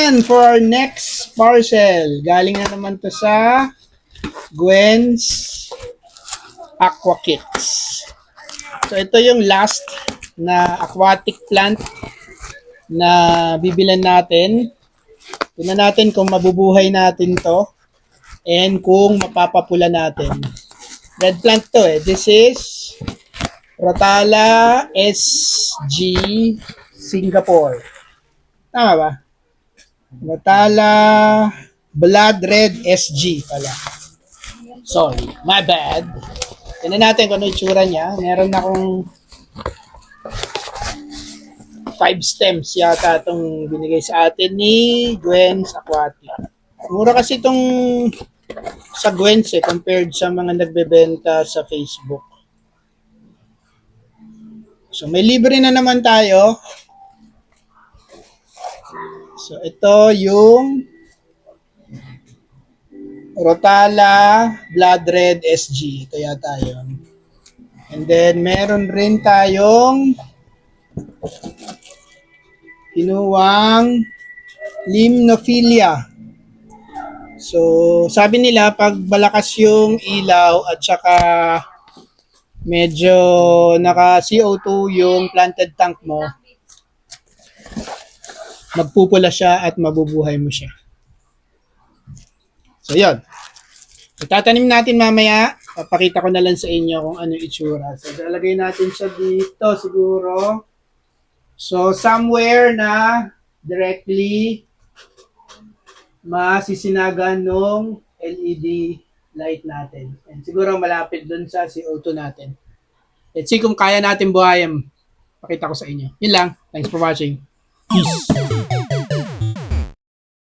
Ayan, for our next parcel. Galing na naman to sa Gwen's Aqua Kits. So, ito yung last na aquatic plant na bibilan natin. Tingnan natin kung mabubuhay natin to and kung mapapapula natin. Red plant to eh. This is Rotala SG Singapore. Tama ba? Rotala Blood Red SG pala. Sorry, my bad. Tingnan natin kung ano itsura niya. Meron akong 5 stems yata itong binigay sa atin ni Gwen's Aquatic. Mura kasi itong sa Gwen's compared sa mga nagbebenta sa Facebook. So may libre na naman tayo. So ito yung Rotala Blood Red SG. Ito yata yun. And then meron rin tayong kinuwang Limnophilia. So, sabi nila pag malakas yung ilaw at saka medyo naka CO2 yung planted tank mo, magpupula siya at mabubuhay mo siya. So, yun. Itatanim natin mamaya. Papakita ko na lang sa inyo kung ano itsura. So, lalagay natin siya dito siguro. So, somewhere na directly masisinagan ng LED light natin. And siguro malapit dun sa CO2 natin. Let's see kung kaya natin buhayan. Pakita ko sa inyo. Yun lang. Thanks for watching. Peace.